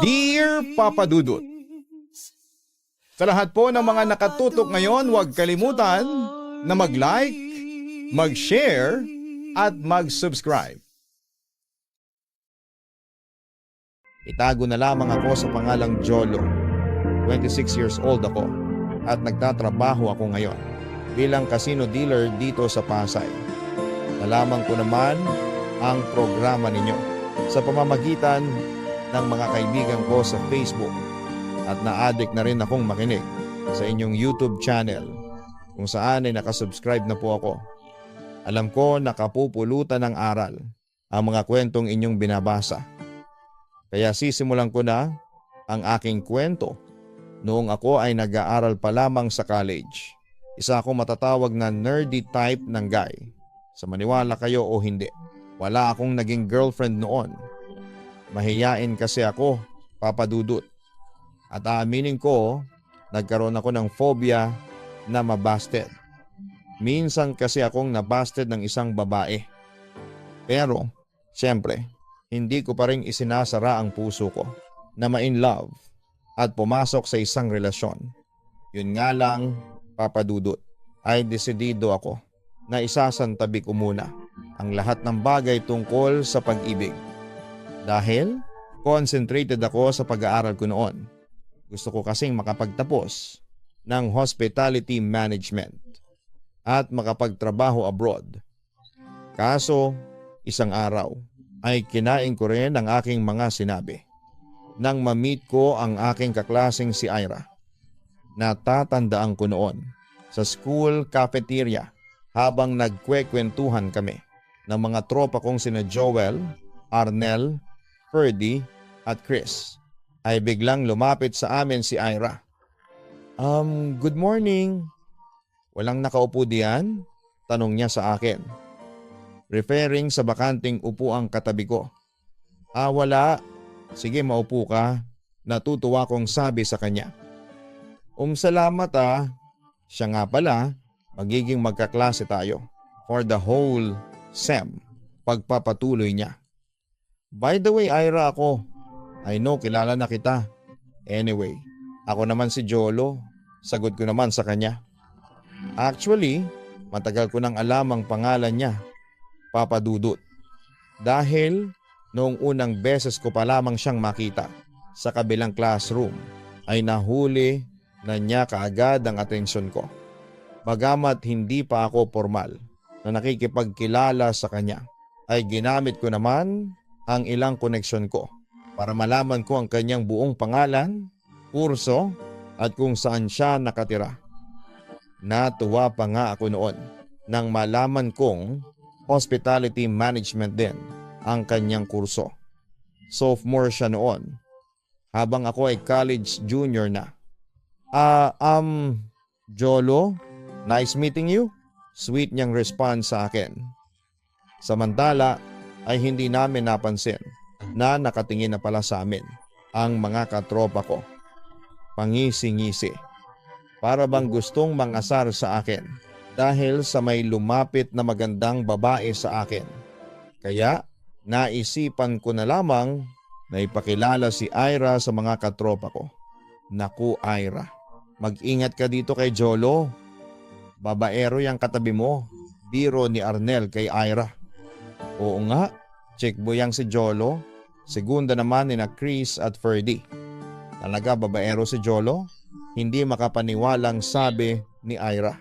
Dear Papa Dudut, sa lahat po ng mga nakatutok ngayon, huwag kalimutan na mag-like, mag-share, at mag-subscribe. Itago na lamang ako sa pangalang Jolo. 26 years old ako at nagtatrabaho ako ngayon bilang casino dealer dito sa Pasay. Nalaman ko naman ang programa ninyo sa pamamagitan ng mga kaibigan ko sa Facebook at na-addict na rin akong makinig sa inyong YouTube channel kung saan ay nakasubscribe na po ako. Alam ko nakapupulutan ng aral ang mga kwentong inyong binabasa. Kaya sisimulan ko na ang aking kwento noong ako ay nag-aaral pa lamang sa college. Isa akong matatawag na nerdy type ng guy. Sa maniwala kayo o hindi, wala akong naging girlfriend noon. Mahiyain kasi ako, Papa Dudut. At aaminin ko, nagkaroon ako ng phobia na mabasted. Minsan kasi akong nabasted ng isang babae. Pero, siyempre, hindi ko pa rin isinasara ang puso ko na ma-in love at pumasok sa isang relasyon. Yun nga lang, Papa Dudut, ay desidido ako na isasantabi ko muna ang lahat ng bagay tungkol sa pag-ibig. Dahil concentrated ako sa pag-aaral ko noon. Gusto ko kasing makapagtapos ng hospitality management at makapagtrabaho abroad. Kaso, isang araw ay kinain ko rin ang aking mga sinabi nang ma-meet ko ang aking kaklaseng si Ira. Natatandaan ko noon sa school cafeteria habang nagkwekwentuhan kami ng mga tropa kong sina Joel, Arnel, Ferdy at Chris ay biglang lumapit sa amin si Ira. Good morning. Walang nakaupo diyan? Tanong niya sa akin. Referring sa bakanting upuang katabi ko. Wala. Sige, maupo ka. Natutuwa kong sabi sa kanya. Salamat ah. Siya nga pala, magiging magkaklase tayo for the whole SEM. Pagpapatuloy niya. By the way, Ira ako. I know, kilala na kita. Anyway, ako naman si Jolo. Sagot ko naman sa kanya. Actually, matagal ko nang alam ang pangalan niya, Papa Dudut. Dahil noong unang beses ko pa lamang siyang makita sa kabilang classroom ay nahuli na niya kaagad ang atensyon ko. Bagamat hindi pa ako formal na nakikipagkilala sa kanya, ay ginamit ko naman ang ilang koneksyon ko para malaman ko ang kanyang buong pangalan, kurso at kung saan siya nakatira. Natuwa pa nga ako noon nang malaman kong hospitality management din ang kanyang kurso. Sophomore siya noon habang ako ay college junior na. Jolo, nice meeting you. Sweet niyang response sa akin. Samantala ay hindi namin napansin na nakatingin na pala sa amin ang mga katropa ko. Pangisi-ngisi. Para bang gustong mangasar sa akin dahil sa may lumapit na magandang babae sa akin. Kaya naisipan ko na lamang na ipakilala si Ira sa mga katropa ko. Naku Ira, mag-ingat ka dito kay Jolo. Babaero yang katabi mo, biro ni Arnel kay Ira. Oo nga, checkboy yang si Jolo. Segunda naman ni na Chris at Ferdy. Talaga babaero si Jolo? Hindi makapaniwalang sabi ni Ira.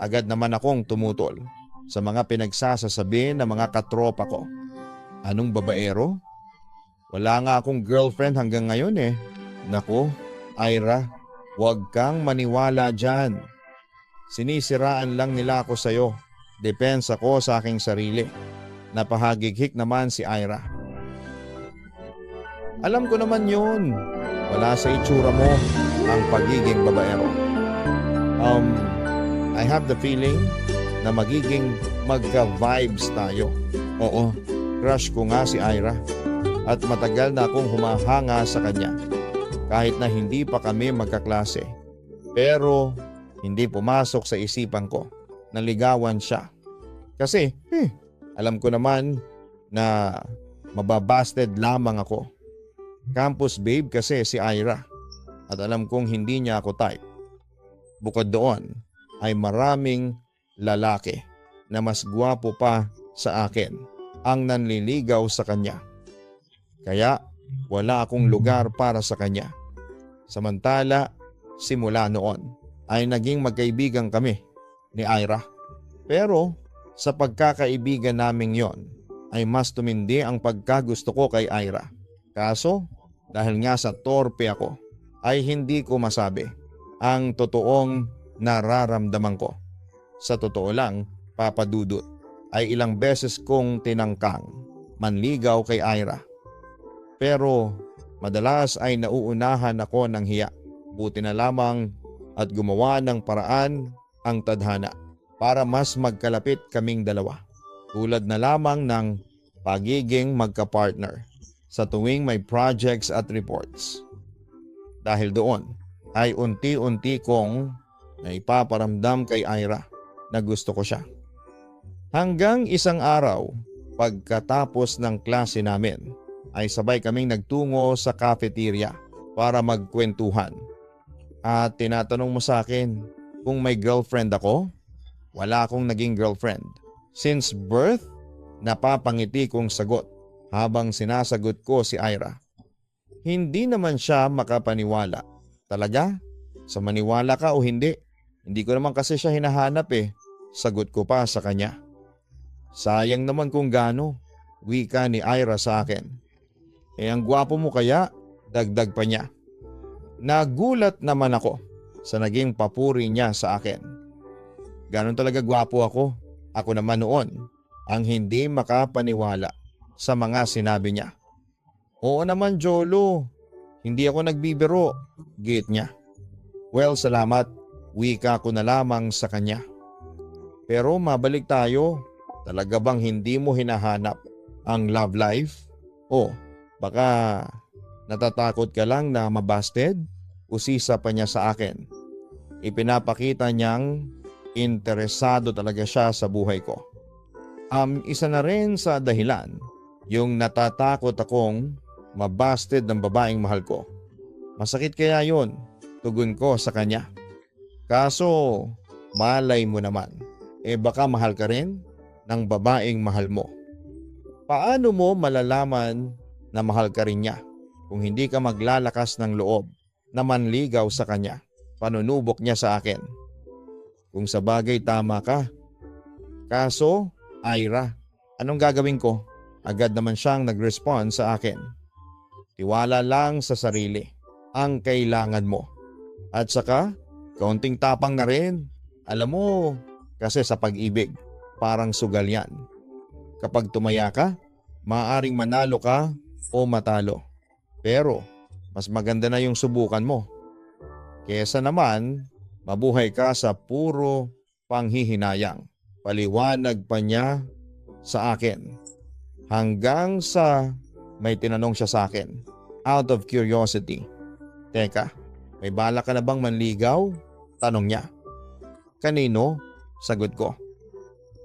Agad naman akong tumutol sa mga pinagsasasabi ng mga katropa ko. Anong babaero? Wala nga akong girlfriend hanggang ngayon eh. Naku, Ira, huwag kang maniwala dyan. Sinisiraan lang nila ako sa'yo. Depensa ko sa aking sarili. Napahagighik naman si Ira. Alam ko naman yun. Wala sa itsura mo ang pagiging babaero. I have the feeling na magiging magka-vibes tayo. Oo, crush ko nga si Ira. At matagal na akong humahanga sa kanya. Kahit na hindi pa kami magkaklase. Pero hindi pumasok sa isipan ko na ligawan siya. Kasi alam ko naman na mababasted lamang ako. Campus babe kasi si Ira at alam kong hindi niya ako type. Bukod doon ay maraming lalaki na mas gwapo pa sa akin ang nanliligaw sa kanya. Kaya wala akong lugar para sa kanya. Samantala, simula noon ay naging magkaibigan kami ni Ira. Pero sa pagkakaibigan naming yon ay mas tumindi ang pagkagusto ko kay Ira. Kaso dahil nga sa torpe ako ay hindi ko masabi ang totoong nararamdaman ko. Sa totoo lang, Papa Dudut, ay ilang beses kong tinangkang manligaw kay Ira. Pero madalas ay nauunahan ako ng hiya. Buti na lamang at gumawa ng paraan ang tadhana para mas magkalapit kaming dalawa. Tulad na lamang ng pagiging magka-partner sa tuwing may projects at reports. Dahil doon ay unti-unti kong naipaparamdam kay Ira na gusto ko siya. Hanggang isang araw, pagkatapos ng klase namin, ay sabay kaming nagtungo sa cafeteria para magkwentuhan. At tinatanong mo sa akin kung may girlfriend ako? Wala akong naging girlfriend. Since birth, napapangiti kong sagot habang sinasagot ko si Ira. Hindi naman siya makapaniwala. Talaga? Sa maniwala ka o hindi? Hindi ko naman kasi siya hinahanap eh. Sagot ko pa sa kanya. Sayang naman kung gaano, wika ni Ira sa akin. Ang gwapo mo kaya, dagdag pa niya. Nagulat naman ako sa naging papuri niya sa akin. Ganon talaga gwapo ako. Ako naman noon ang hindi makapaniwala sa mga sinabi niya. Oo naman Jolo, hindi ako nagbibiro, git niya. Well, salamat, wika ko na lamang sa kanya. Pero mabalik tayo, talaga bang hindi mo hinahanap ang love life? O baka natatakot ka lang na mabasted? Usisa pa niya sa akin. Ipinapakita niyang interesado talaga siya sa buhay ko. Isa na rin sa dahilan yung natatakot akong mabasted ng babaeng mahal ko. Masakit kaya yun, tugon ko sa kanya. Kaso malay mo naman, baka mahal ka rin ng babaeng mahal mo. Paano mo malalaman na mahal ka rin niya kung hindi ka maglalakas ng loob na manligaw sa kanya? Panunubok niya sa akin. Kung sa bagay tama ka. Kaso, Ira, anong gagawin ko? Agad naman siyang nag-respond sa akin. Tiwala lang sa sarili ang kailangan mo. At saka, kaunting tapang na rin. Alam mo, kasi sa pag-ibig, parang sugal yan. Kapag tumaya ka, maaaring manalo ka o matalo. Pero, mas maganda na yung subukan mo. Kesa naman, mabuhay ka sa puro panghihinayang. Paliwanag pa niya sa akin. Hanggang sa may tinanong siya sa akin. Out of curiosity. Teka, may bala ka na bang manligaw? Tanong niya. Kanino? Sagot ko.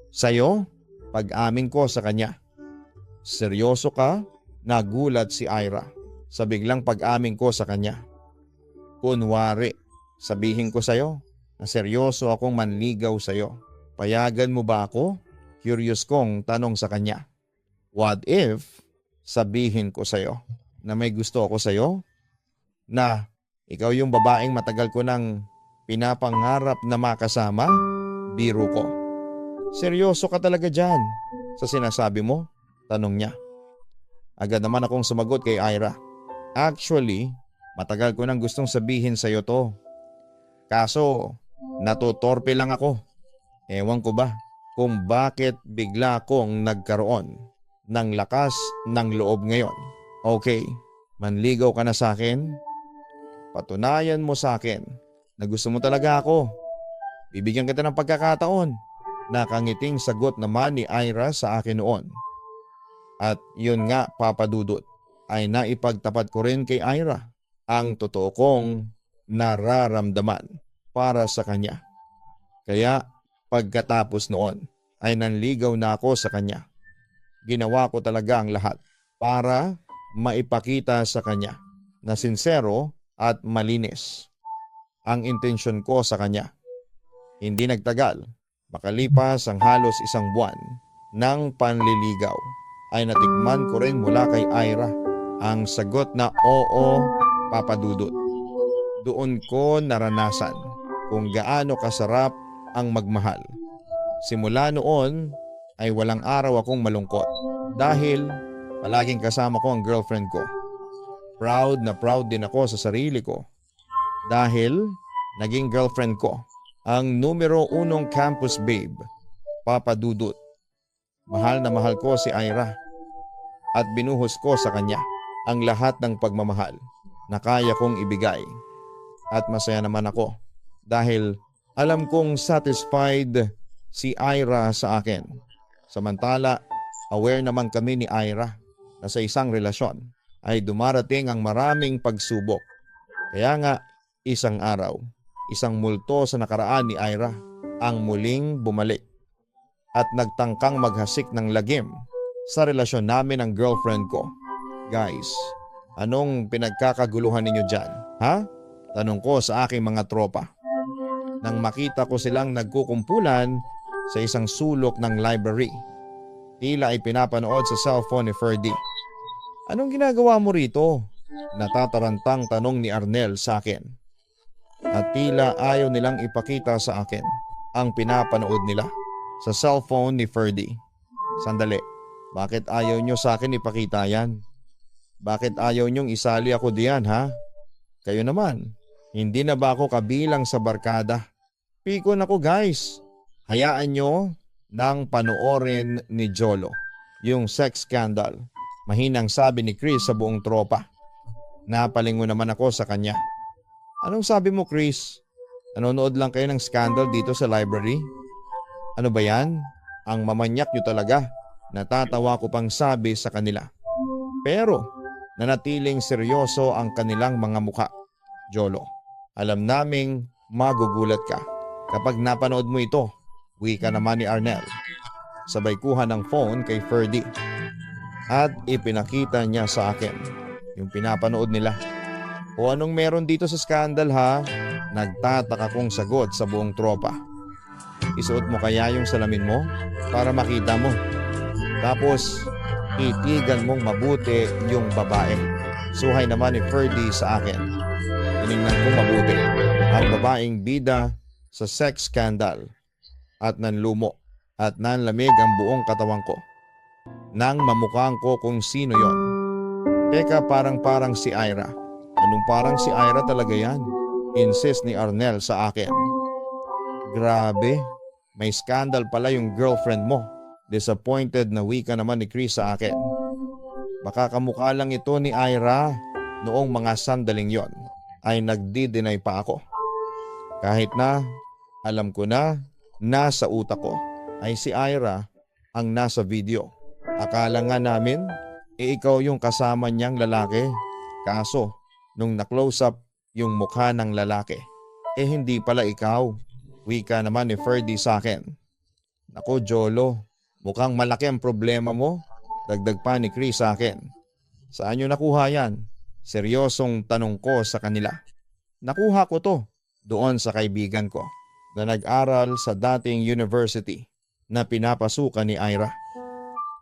Sa'yo? Pag-amin ko sa kanya. Seryoso ka? Nagulat si Ira sa biglang pag-amin ko sa kanya. Kunwari, sabihin ko sa'yo na seryoso akong manligaw sa'yo. Payagan mo ba ako? Curious kong tanong sa kanya. What if sabihin ko sa'yo na may gusto ako sa'yo? Na ikaw yung babaeng matagal ko nang pinapangarap na makasama? Biro ko. Seryoso ka talaga dyan sa sinasabi mo? Tanong niya. Agad naman akong sumagot kay Ira. Actually, matagal ko nang gustong sabihin sa'yo to. Kaso, natutorpe lang ako. Ewan ko ba kung bakit bigla akong nagkaroon ng lakas ng loob ngayon. Okay, manligaw ka na sa akin? Patunayan mo sa akin na gusto mo talaga ako. Bibigyan kita ng pagkakataon. Nakangiting sagot naman ni Ira sa akin noon. At yun nga, Papa Dudut, ay naipagtapat ko rin kay Ira ang totoo kong nararamdaman para sa kanya. Kaya pagkatapos noon ay nanligaw na ako sa kanya. Ginawa ko talaga ang lahat para maipakita sa kanya na sincero at malinis ang intensyon ko sa kanya. Hindi nagtagal, makalipas ang halos isang buwan ng panliligaw, ay natikman ko rin mula kay Ira ang sagot na oo, Papa Dudut. Doon ko naranasan kung gaano kasarap ang magmahal. Simula noon ay walang araw akong malungkot dahil palaging kasama ko ang girlfriend ko. Proud na proud din ako sa sarili ko dahil naging girlfriend ko ang numero 1 campus babe, Papa Dudut. Mahal na mahal ko si Ira at binuhos ko sa kanya ang lahat ng pagmamahal na kaya kong ibigay. At masaya naman ako dahil alam kong satisfied si Ira sa akin. Samantala, aware naman kami ni Ira na sa isang relasyon ay dumarating ang maraming pagsubok. Kaya nga, isang araw, isang multo sa nakaraan ni Ira ang muling bumalik at nagtangkang maghasik ng lagim sa relasyon namin ng girlfriend ko. Guys, anong pinagkakaguluhan ninyo dyan? Ha? Tanong ko sa aking mga tropa. Nang makita ko silang nagkukumpulan sa isang sulok ng library, tila ay pinapanood sa cellphone ni Ferdy. Anong ginagawa mo rito? Natatarantang tanong ni Arnel sa akin. At tila ayaw nilang ipakita sa akin ang pinapanood nila sa cellphone ni Ferdy. Sandali, bakit ayaw nyo sa akin ipakita yan? Bakit ayaw nyong isali ako diyan, ha? Kayo naman, hindi na ba ako kabilang sa barkada? Pikon ako, guys. Hayaan nyo nang panoorin ni Jolo yung sex scandal. Mahinang sabi ni Chris sa buong tropa. Napalingon naman ako sa kanya. Anong sabi mo, Chris? Nanonood lang kayo ng scandal dito sa library? Ano ba yan? Ang mamanyak nyo talaga. Natatawa ko pang sabi sa kanila. Pero nanatiling seryoso ang kanilang mga mukha. Jolo, alam naming magugulat ka kapag napanood mo ito. Wika naman ni Arnel. Sabay kuha ng phone kay Ferdy at ipinakita niya sa akin yung pinapanood nila. O anong meron dito sa scandal, ha? Nagtataka kong sagot sa buong tropa. Isuot mo kaya yung salamin mo para makita mo. Tapos itigan mong mabuti yung babae. Suhay naman ni Ferdy sa akin. Tinignan kong mabuti ang babaeng bida sa sex scandal at nanlumo at nanlamig ang buong katawan ko. Nang mamukhang ko kung sino yon. Teka, parang si Ira. Anong parang si Ira talaga yan? Insist ni Arnel sa akin. Grabe, may scandal pala yung girlfriend mo. Disappointed na wika naman ni Chris sa akin. Baka kamukha lang ito ni Ira. Noong mga sandaling yon ay nagdi-deny pa ako. Kahit na alam ko na nasa utak ko ay si Ira ang nasa video. Akala nga namin ikaw yung kasama niyang lalaki. Kaso nung na-close up yung mukha ng lalaki, hindi pala ikaw. Wika naman ni Ferdy sa akin. Naku, Jolo, mukhang malaki ang problema mo. Dagdag pa ni Chris sa akin. Saan nyo nakuha yan? Seryosong tanong ko sa kanila. Nakuha ko to doon sa kaibigan ko na nag-aral sa dating university na pinapasukan ni Ira.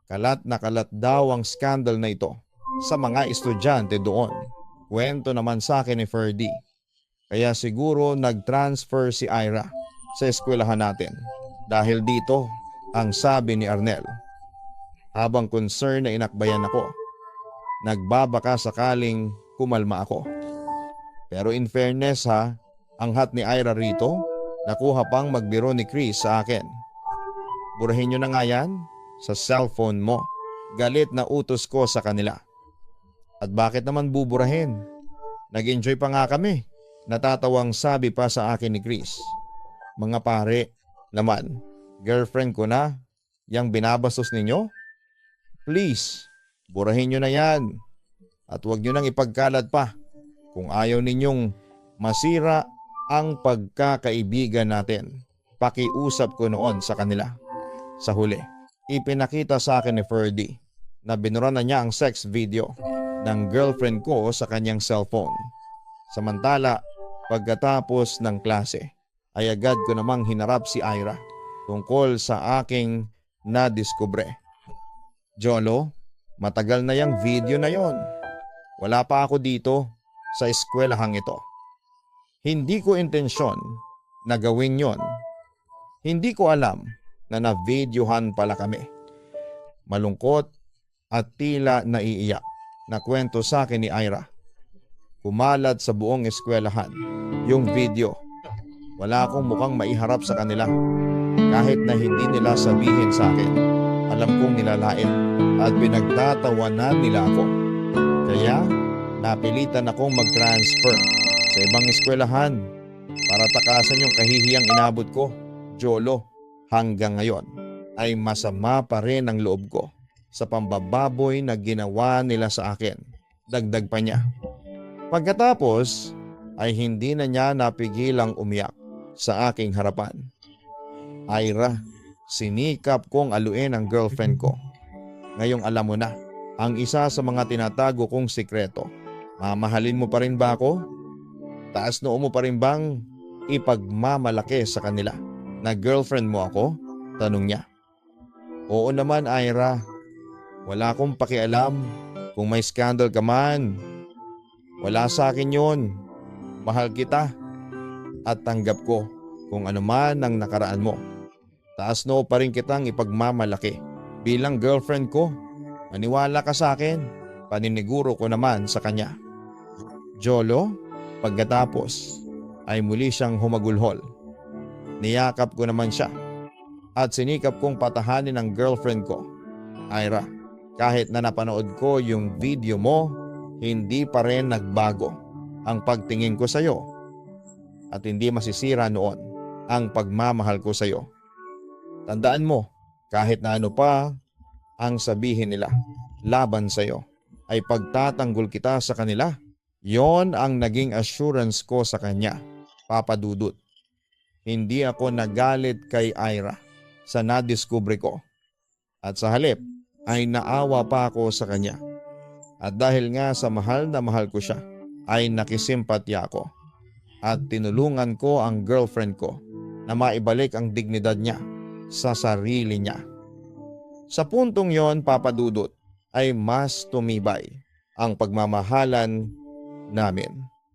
Kalat na kalat daw ang scandal na ito sa mga estudyante doon. Kwento naman sa akin ni Ferdy. Kaya siguro nag-transfer si Ira sa eskwelahan natin. Dahil dito ang sabi ni Arnel. Habang concern na inakbayan ako, nagbabaka sakaling kumalma ako. Pero in fairness, ha, ang hat ni Ira rito, nakuha pang magbiro ni Chris sa akin. Burahin nyo na nga yan sa cellphone mo. Galit na utos ko sa kanila. At bakit naman buburahin? Nag-enjoy pa nga kami. Natatawang sabi pa sa akin ni Chris. Mga pare, naman, girlfriend ko na, yang binabastos ninyo? Please, burahin nyo na yan. At huwag nyo nang ipagkalat pa kung ayaw ninyong masira ang pagkakaibigan natin. Pakiusap ko noon sa kanila. Sa huli, ipinakita sa akin ni Ferdy na binura na niya ang sex video ng girlfriend ko sa kanyang cellphone. Samantala, pagkatapos ng klase ay agad ko namang hinarap si Ira tungkol sa aking nadiskubre. Jolo, matagal na yung video na yon. Wala pa ako dito sa eskwelahang ito. Hindi ko intensyon na gawin yon. Hindi ko alam na na-videohan pala kami. Malungkot at tila naiiyak na kwento sa akin ni Ira. Kumalat sa buong eskwelahan yung video. Wala akong mukhang maiharap sa kanila. Kahit na hindi nila sabihin sa akin, alam kong nilalait at pinagtatawanan nila ako. Kaya napilitan akong mag-transfer sa ibang eskwelahan para takasan yung kahihiyang inabot ko. Jolo, hanggang ngayon ay masama pa rin ang loob ko sa pambababoy na ginawa nila sa akin. Dagdag pa niya. Pagkatapos ay hindi na niya napigilang umiyak sa aking harapan. Ira, sinikap kong aluin ang girlfriend ko. Ngayong alam mo na ang isa sa mga tinatago kong sikreto. Mamahalin mo pa rin ba ako? Taas noo mo pa rin bang ipagmamalaki sa kanila na girlfriend mo ako? Tanong niya. Oo naman, Ira. Wala akong pakialam kung may scandal ka man. Wala sa akin yun. Mahal kita at tanggap ko kung ano man ang nakaraan mo. Taas noo pa rin kitang ipagmamalaki bilang girlfriend ko. Maniwala ka sa akin. Paniniguro ko naman sa kanya. Jolo, pagkatapos ay muli siyang humagulhol. Niyakap ko naman siya at sinikap kong patahanin ang girlfriend ko. Ira, kahit na napanood ko yung video mo, hindi pa rin nagbago ang pagtingin ko sa iyo at hindi masisira noon ang pagmamahal ko sa iyo. Tandaan mo, kahit na ano pa ang sabihin nila laban sa iyo, ay pagtatanggol kita sa kanila. Yon ang naging assurance ko sa kanya, Papa Dudut. Hindi ako nagalit kay Ira sa nadiskubre ko. At sa halip ay naawa pa ako sa kanya. At dahil nga sa mahal na mahal ko siya, ay nakisimpatya ako. At tinulungan ko ang girlfriend ko na maibalik ang dignidad niya sa sarili niya. Sa puntong yon, Papa Dudut, ay mas tumibay ang pagmamahalan namin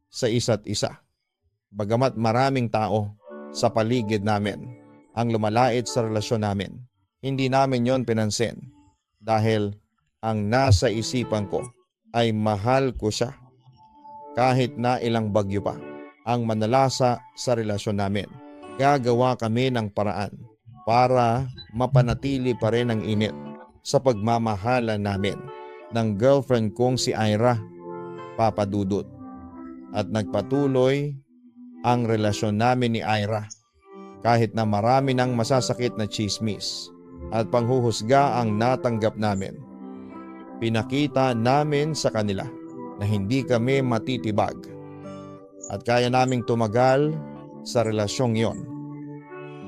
sa isa't isa. Bagamat maraming tao sa paligid namin ang lumalait sa relasyon namin, hindi namin yon pinansin dahil ang nasa isipan ko ay mahal ko siya. Kahit na ilang bagyo pa ang manalasa sa relasyon namin, gagawa kami ng paraan para mapanatili pa rin ang init sa pagmamahalan namin ng girlfriend kong si Ira, Papa Dudut. At nagpatuloy ang relasyon namin ni Ira kahit na marami ng masasakit na chismis at panghuhusga ang natanggap namin. Pinakita namin sa kanila na hindi kami matitibag at kaya naming tumagal sa relasyong yon.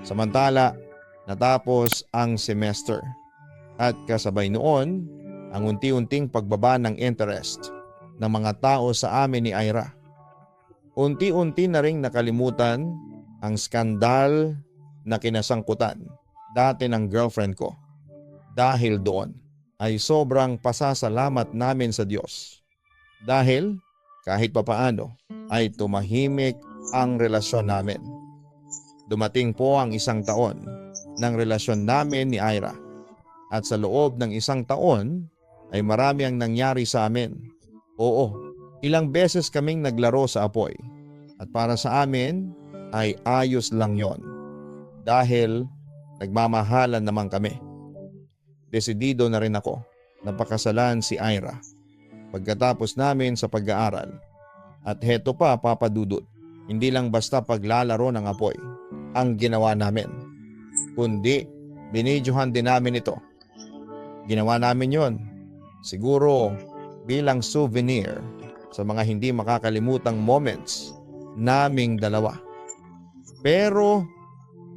Samantala, natapos ang semester at kasabay noon ang unti-unting pagbaba ng interest ng mga tao sa amin ni Ira. Unti-unti na ring nakalimutan ang skandal na kinasangkutan dati ng girlfriend ko. Dahil doon ay sobrang pasasalamat namin sa Diyos. Dahil kahit papaano ay tumahimik ang relasyon namin. Dumating po ang 1 taon ng relasyon namin ni Ira. At sa loob ng 1 taon ay marami ang nangyari sa amin. Oo, ilang beses kaming naglaro sa apoy. At para sa amin ay ayos lang yon. Dahil nagmamahalan naman kami. Desidido na rin ako na pakasalan si Ira pagkatapos namin sa pag-aaral. At heto pa, Papa Dudut, hindi lang basta paglalaro ng apoy ang ginawa namin, kundi binidyohan din namin ito. Ginawa namin yon siguro bilang souvenir sa mga hindi makakalimutang moments naming dalawa. Pero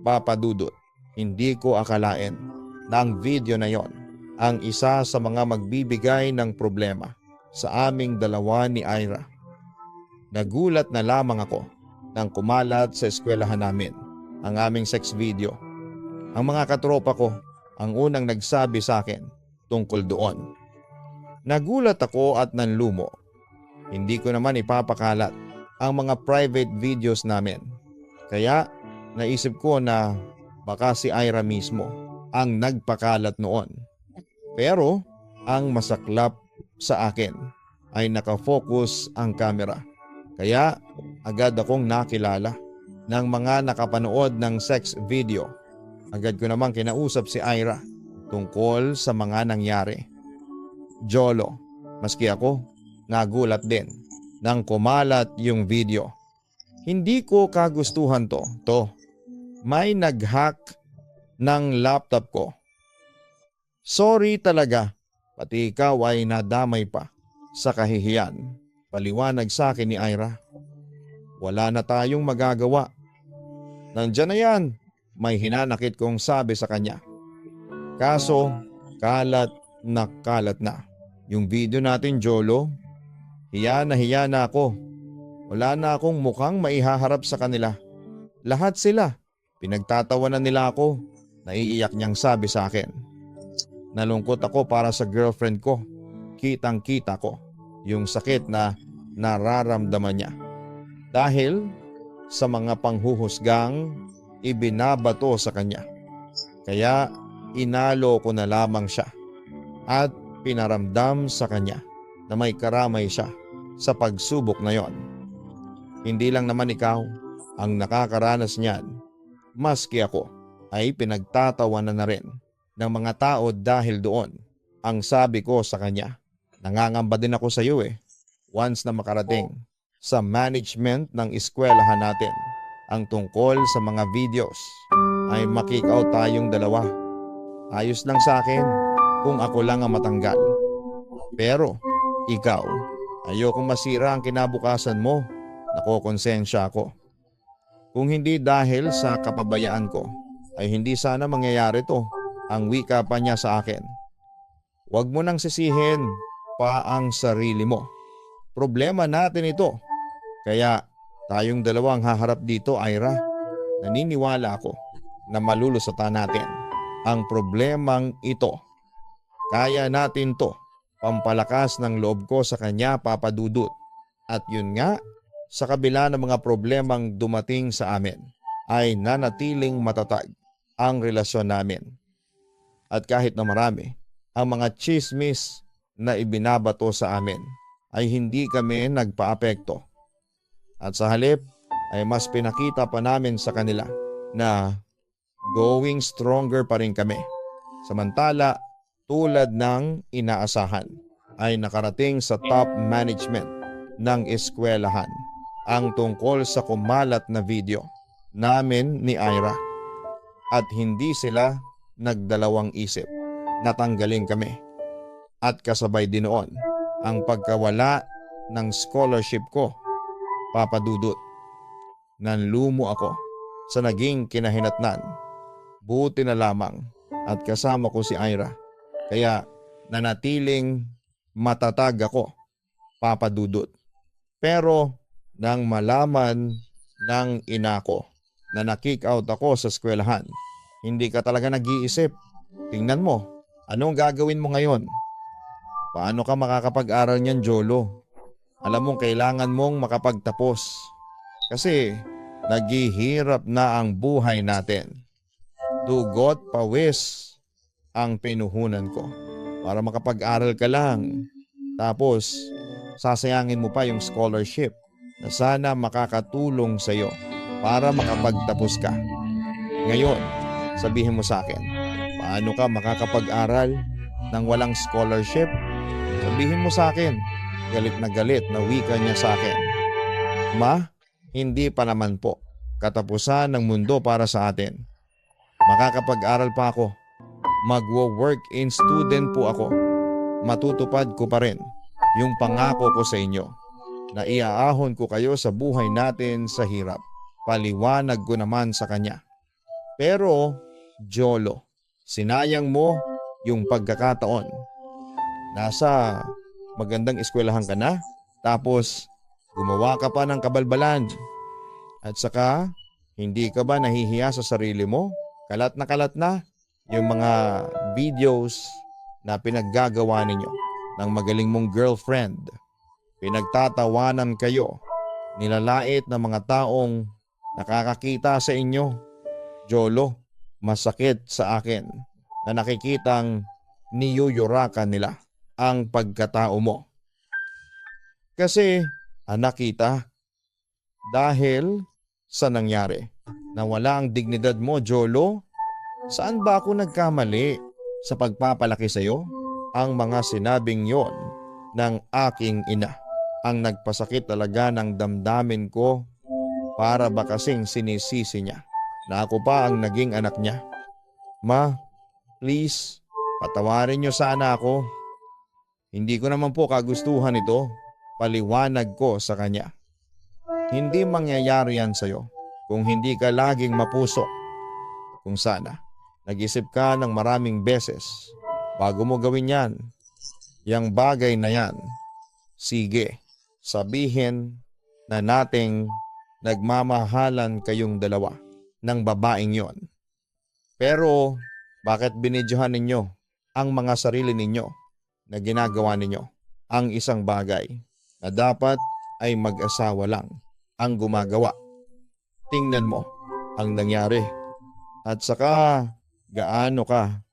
Papa Dudut, hindi ko akalain na ang video na yon ang isa sa mga magbibigay ng problema sa aming dalawa ni Ira. Nagulat na lamang ako nang kumalat sa eskwelahan namin ang aming sex video. Ang mga katropa ko ang unang nagsabi sa akin tungkol doon. Nagulat ako at nanlumo. Hindi ko naman ipapakalat ang mga private videos namin. Kaya naisip ko na baka si Ira mismo ang nagpakalat noon. Pero ang masaklap sa akin ay nakafocus ang camera. Kaya agad akong nakilala ng mga nakapanood ng sex video. Agad ko namang kinausap si Ira tungkol sa mga nangyari. Jolo, maski ako, nagulat din nang kumalat yung video. Hindi ko kagustuhan to. May nag-hack ng laptop ko. Sorry talaga, pati ikaw ay nadamay pa sa kahihiyan. Paliwanag sa akin ni Ira. Wala na tayong magagawa. Nandyan na yan, may hinanakit kong sabi sa kanya. Kaso, kalat na. Yung video natin, Jolo, hiya na ako. Wala na akong mukhang maihaharap sa kanila. Lahat sila, pinagtatawanan nila ako. Naiiyak niyang sabi sa akin. Nalungkot ako para sa girlfriend ko. Kitang-kita ko yung sakit na nararamdaman niya. Dahil sa mga panghuhusgang ibinabato sa kanya. Kaya inalo ko na lamang siya at pinaramdam sa kanya na may karamay siya sa pagsubok na yon. Hindi lang naman ikaw ang nakakaranas niyan. Maski ako ay pinagtatawanan na rin ng mga tao dahil doon. Ang sabi ko sa kanya, nangangamba din ako sa iyo once na makarating sa management ng eskwelahan natin ang tungkol sa mga videos ay makick out tayong dalawa. Ayos lang sa akin kung ako lang ang matanggal. Pero ikaw, ayokong masira ang kinabukasan mo. Nakokonsensya ako. Kung hindi dahil sa kapabayaan ko ay hindi sana mangyayari to. Ang wika pa niya sa akin. Huwag mo nang sisihin pa ang sarili mo. Problema natin ito. Kaya tayong dalawang haharap dito, Ira. Naniniwala ako na malulusatan natin ang problemang ito. Kaya natin to. Pampalakas ng loob ko sa kanya, Papa Dudut. At yun nga, sa kabila ng mga problemang dumating sa amin, ay nanatiling matatag ang relasyon namin. At kahit na marami, ang mga chismis na ibinabato sa amin ay hindi kami nagpaapekto. At sa halip ay mas pinakita pa namin sa kanila na going stronger pa rin kami. Samantala, tulad ng inaasahan ay nakarating sa top management ng eskwelahan ang tungkol sa kumalat na video namin ni Ira. At hindi sila nagdalawang isip. Natanggalin kami. At kasabay din noon ang pagkawala ng scholarship ko, Papa Dudut. Nanlumo ako sa naging kinahinatnan. Buti na lamang at kasama ko si Ira. Kaya nanatiling matatag ako, Papa Dudut. Pero nang malaman ng ina ko na na-kick out ako sa eskwelahan, hindi ka talaga nag-iisip. Tingnan mo, anong gagawin mo ngayon? Paano ka makakapag-aral niyan, Jolo? Alam mong kailangan mong makapagtapos. Kasi naghihirap na ang buhay natin. Dugot pawis ang pinuhunan ko para makapag-aral ka lang. Tapos sasayangin mo pa yung scholarship na sana makakatulong sa iyo para makapagtapos ka. Ngayon, sabihin mo sa akin, paano ka makakapag-aral nang walang scholarship? Sabihin mo sa akin, galit na wika niya sa akin. Ma, hindi pa naman po katapusan ng mundo para sa atin. Makakapag-aral pa ako. Magwo-work-in student po ako. Matutupad ko pa rin yung pangako ko sa inyo na iaahon ko kayo sa buhay natin sa hirap. Paliwanag ko naman sa kanya. Pero, Jolo, sinayang mo yung pagkakataon. Nasa magandang eskwelahan ka na, tapos gumawa ka pa ng kabalbalan. At saka, hindi ka ba nahihiya sa sarili mo? Kalat na yung mga videos na pinaggagawa ninyo ng magaling mong girlfriend. Pinagtatawanan kayo, nilalait ng mga taong nakakakita sa inyo. Jolo, masakit sa akin na nakikitang niyuyurakan nila ang pagkatao mo. Kasi anak kita, dahil sa nangyari na wala ang dignidad mo, Jolo, saan ba ako nagkamali sa pagpapalaki sa iyo? Ang mga sinabing yon ng aking ina ang nagpasakit talaga ng damdamin ko, para ba kasing sinisisi niya na ako pa ang naging anak niya. Ma, please, patawarin niyo sana ako. Hindi ko naman po kagustuhan ito, paliwanag ko sa kanya. Hindi mangyayari yan sa'yo kung hindi ka laging mapuso. Kung sana, nag-isip ka ng maraming beses bago mo gawin yan. Yang bagay na yan, sige, sabihin na nating nagmamahalan kayong dalawa ng babaeng yon. Pero bakit binidyohan ninyo ang mga sarili ninyo na ginagawa ninyo ang isang bagay na dapat ay mag-asawa lang ang gumagawa? Tingnan mo ang nangyari. At saka gaano ka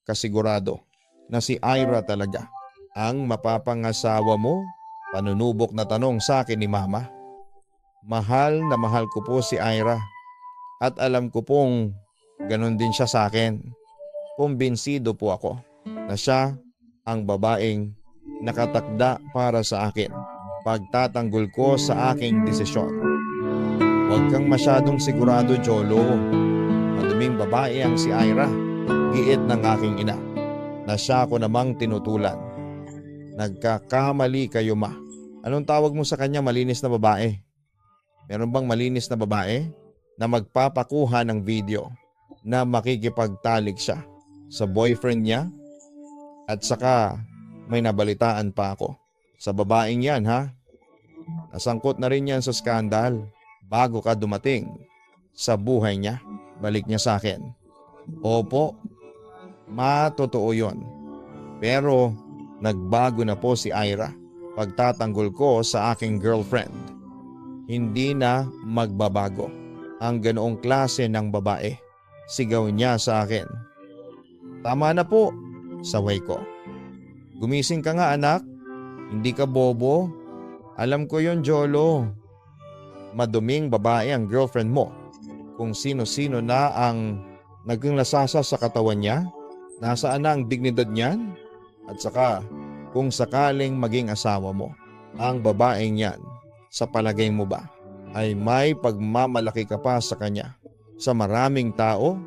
kasigurado na si Ira talaga ang mapapangasawa mo? Panunubok na tanong sa akin ni Mama. Mahal na mahal ko po si Ira at alam ko pong ganun din siya sa akin. Kumbinsido po ako na siya ang babaeng nakatakda para sa akin. Pagtatanggol ko sa aking desisyon. Huwag kang masyadong sigurado, Jolo. Maduming babae ang si Ira, giit ng aking ina, na siya ko namang tinutulan. Nagkakamali kayo, Ma. Anong tawag mo sa kanya, malinis na babae? Meron bang malinis na babae na magpapakuha ng video na makikipagtalik siya sa boyfriend niya? At saka may nabalitaan pa ako sa babaeng yan, ha? Nasangkot na rin yan sa skandal bago ka dumating sa buhay niya. Balik niya sa akin. Opo, totoo yon. Pero nagbago na po si Ira pagtatanggol ko sa aking girlfriend. Hindi na magbabago ang ganoong klase ng babae. Sigaw niya sa akin. Tama na po, saway ko. Gumising ka nga, anak. Hindi ka bobo. Alam ko yon, Jolo. Maduming babae ang girlfriend mo. Kung sino-sino na ang naging lasasa sa katawan niya, nasaan na ang dignidad niyan? At saka, kung sakaling maging asawa mo, ang babaeng yan, sa palagay mo ba, ay may pagmamalaki ka pa sa kanya sa maraming tao?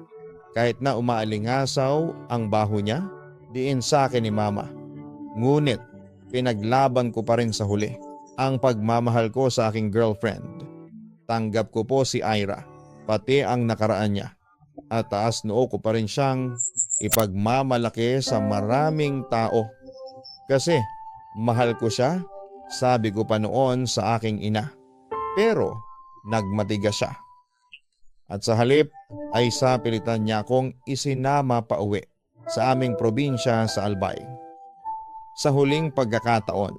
Kahit na umaalingasaw ang baho niya, diin sa akin ni Mama. Ngunit, pinaglaban ko pa rin sa huli ang pagmamahal ko sa aking girlfriend. Tanggap ko po si Ira, pati ang nakaraan niya. At taas noo ko pa rin siyang ipagmamalaki sa maraming tao. Kasi mahal ko siya, sabi ko pa noon sa aking ina. Pero nagmatigas siya. At sa halip ay sapilitan niya akong isinama pa uwi sa aming probinsya sa Albay. Sa huling pagkakataon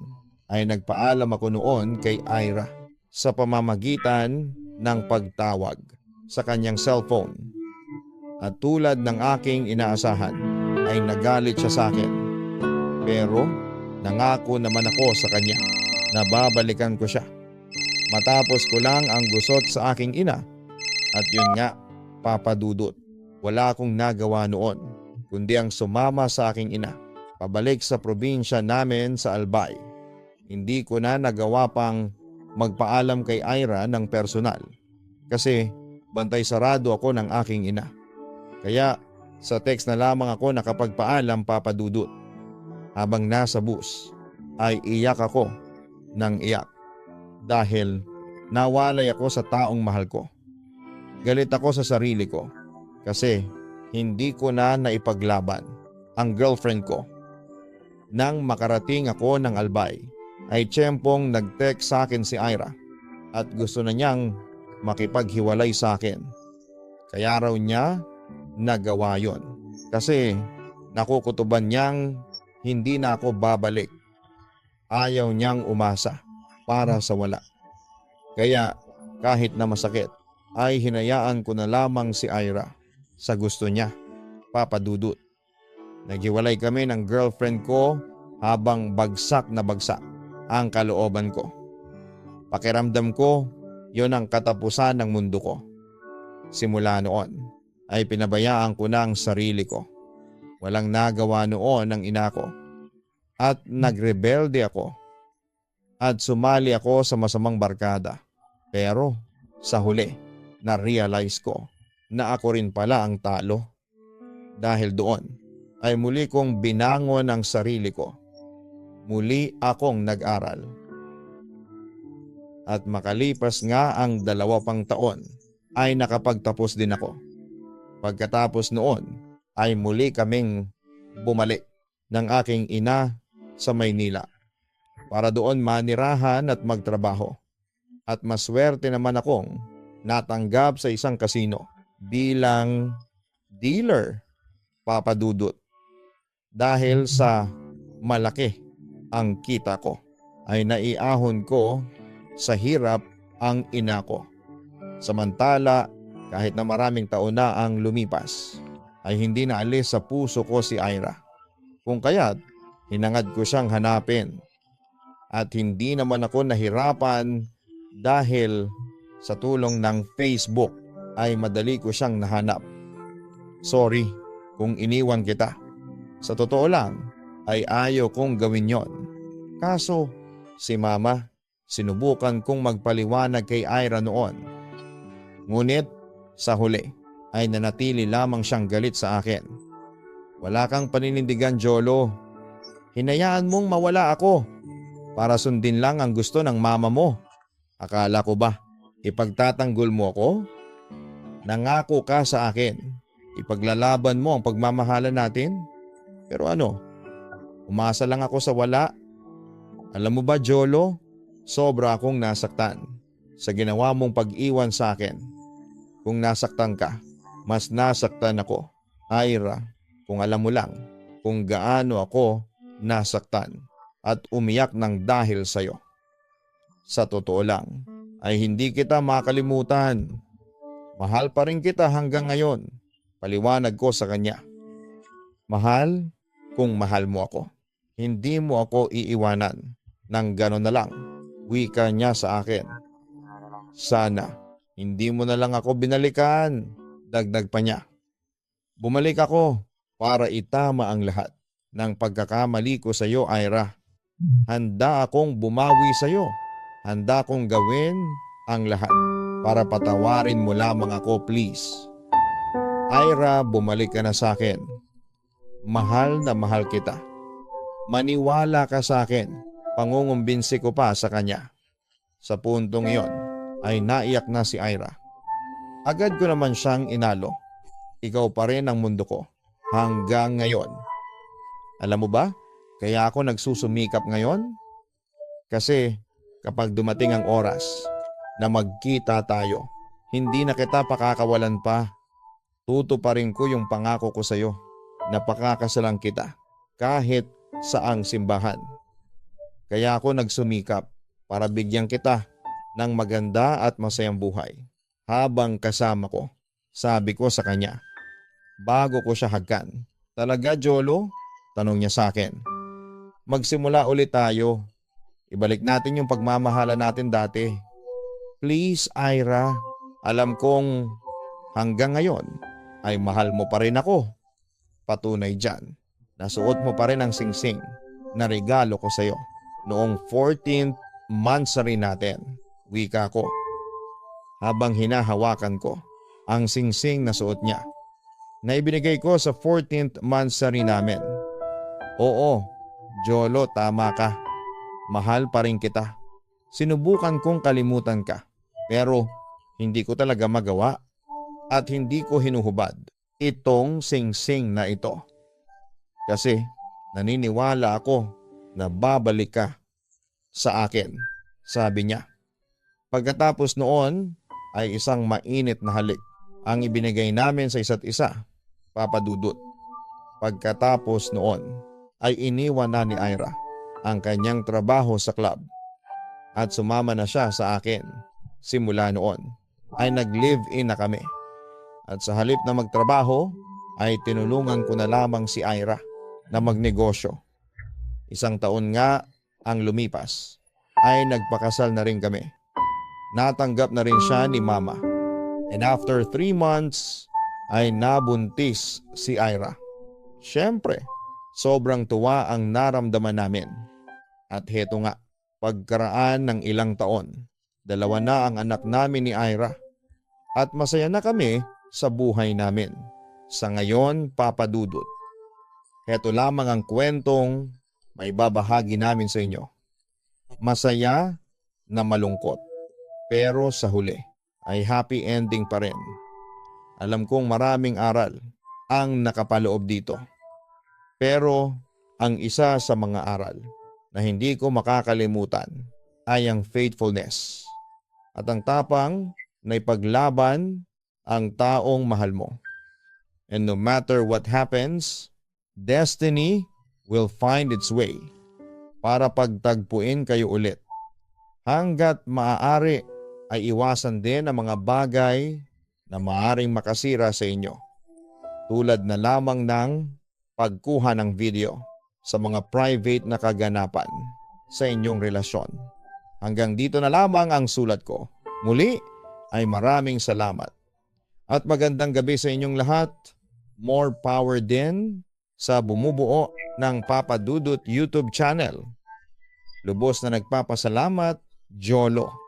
ay nagpaalam ako noon kay Ira sa pamamagitan ng pagtawag sa kanyang cellphone. At tulad ng aking inaasahan ay nagalit siya sa akin. Pero nangako naman ako sa kanya na babalikan ko siya. Matapos ko lang ang gusot sa aking ina. At yun nga, Papa Dudut, wala akong nagawa noon kundi ang sumama sa aking ina pabalik sa probinsya namin sa Albay. Hindi ko na nagawa pang magpaalam kay Ira ng personal kasi bantay sarado ako ng aking ina. Kaya sa text na lamang ako nakapagpaalam, Papa Dudut. Habang nasa bus ay iyak ako ng iyak dahil nawalay ako sa taong mahal ko. Galit ako sa sarili ko kasi hindi ko na naipaglaban ang girlfriend ko. Nang makarating ako ng Albay ay tiyempong nag-text sa akin si Ira at gusto na niyang makipaghiwalay sa akin. Kaya raw niya nagawa yon kasi nakukutuban niyang hindi na ako babalik. Ayaw niyang umasa para sa wala. Kaya kahit na masakit ay hinayaan ko na lamang si Ira sa gusto niya, Papa Dudut. Naghiwalay kami ng girlfriend ko habang bagsak na bagsak ang kalooban ko. Pakiramdam ko yon ang katapusan ng mundo ko. Simula noon ay pinabayaan ko na ang sarili ko. Walang nagawa noon ang ina ko at nagrebelde ako at sumali ako sa masamang barkada. Pero sa huli na-realize ko na ako rin pala ang talo. Dahil doon ay muli kong binangon ang sarili ko. Muli akong nag-aral. At makalipas nga ang 2 pang taon ay nakapagtapos din ako. Pagkatapos noon ay muli kaming bumalik ng aking ina sa Maynila para doon manirahan at magtrabaho. At maswerte naman akong natanggap sa isang kasino bilang dealer, Papa Dudut. Dahil sa malaki ang kita ko ay naiahon ko sa hirap ang ina ko. Samantala kahit na maraming taon na ang lumipas ay hindi naalis sa puso ko si Ira. Kung kaya't hinangad ko siyang hanapin at hindi naman ako nahirapan dahil sa tulong ng Facebook ay madali ko siyang nahanap. Sorry kung iniwan kita. Sa totoo lang ay ayaw kong gawin yon. Kaso si Mama sinubukan kong magpaliwanag kay Ira noon. Ngunit sa huli ay nanatili lamang siyang galit sa akin. Wala kang paninindigan, Jolo. Hinayaan mong mawala ako para sundin lang ang gusto ng mama mo. Akala ko ba ipagtatanggol mo ako? Nangako ka sa akin. Ipaglalaban mo ang pagmamahalan natin? Pero ano, umasa lang ako sa wala. Alam mo ba, Jolo, sobra akong nasaktan sa ginawa mong pag-iwan sa akin. Kung nasaktan ka, mas nasaktan ako. Ira, kung alam mo lang kung gaano ako nasaktan at umiyak ng dahil sa'yo. Sa totoo lang ay hindi kita makalimutan. Mahal pa rin kita hanggang ngayon. Paliwanag ko sa kanya. Mahal, kung mahal mo ako, hindi mo ako iiwanan. Nang gano'n na lang, wika niya sa akin. Sana, hindi mo na lang ako binalikan. Dagdag pa niya. Bumalik ako para itama ang lahat ng pagkakamali ko sa iyo, Ira. Handa akong bumawi sa iyo. Handa akong gawin ang lahat para patawarin mo lamang ako, please. Ira, bumalik ka na sa akin. Mahal na mahal kita. Maniwala ka sa akin. Pangungumbinsi ko pa sa kanya. Sa puntong iyon ay naiyak na si Ira. Agad ko naman siyang inalo. Ikaw pa rin ang mundo ko hanggang ngayon. Alam mo ba, kaya ako nagsusumikap ngayon? Kasi kapag dumating ang oras na magkita tayo, hindi na kita pakakawalan pa. Tutuparin ko yung pangako ko sa iyo na pakakasalan kita kahit saang simbahan. Kaya ako nagsumikap para bigyan kita ng maganda at masayang buhay habang kasama ko. Sabi ko sa kanya bago ko siya hagkan. Talaga, Jolo? Tanong niya sa akin. Magsimula ulit tayo. Ibalik natin yung pagmamahalan natin dati. Please, Ira. Alam kong hanggang ngayon ay mahal mo pa rin ako. Patunay dyan, nasuot mo pa rin ang singsing na regalo ko sa iyo noong 14th monthsary natin, wika ko. Habang hinahawakan ko ang singsing na suot niya na ibinigay ko sa 14th monthsary namin. Oo, Jolo, tama ka. Mahal pa rin kita. Sinubukan kong kalimutan ka pero hindi ko talaga magawa at hindi ko hinuhubad itong singsing na ito. Kasi naniniwala ako na babalik ka sa akin, sabi niya. Pagkatapos noon ay isang mainit na halik ang ibinigay namin sa isa't isa, Papa Dudut. Pagkatapos noon ay iniwan na ni Ira ang kanyang trabaho sa club at sumama na siya sa akin. Simula noon ay nag-live-in na kami at sa halip na magtrabaho ay tinulungan ko na lamang si Ira na magnegosyo. Isang taon nga ang lumipas ay nagpakasal na rin kami. Natanggap na rin siya ni Mama. And after 3 months ay nabuntis si Ira. Siyempre, sobrang tuwa ang naramdaman namin. At heto nga, pagkaraan ng ilang taon, 2 na ang anak namin ni Ira. At masaya na kami sa buhay namin. Sa ngayon, Papa Dudut, heto lamang ang kwentong may babahagi namin sa inyo. Masaya na malungkot, pero sa huli ay happy ending pa rin. Alam kong maraming aral ang nakapaloob dito. Pero ang isa sa mga aral na hindi ko makakalimutan ay ang faithfulness at ang tapang na ipaglaban ang taong mahal mo. And no matter what happens, destiny will find its way para pagtagpuin kayo ulit. Hanggat maaari ay iwasan din ang mga bagay na maaaring makasira sa inyo. Tulad na lamang ng pagkuha ng video sa mga private na kaganapan sa inyong relasyon. Hanggang dito na lamang ang sulat ko. Muli ay maraming salamat. At magandang gabi sa inyong lahat. More power din sa bumubuo ng Papa Dudut YouTube channel. Lubos na nagpapasalamat, Jolo.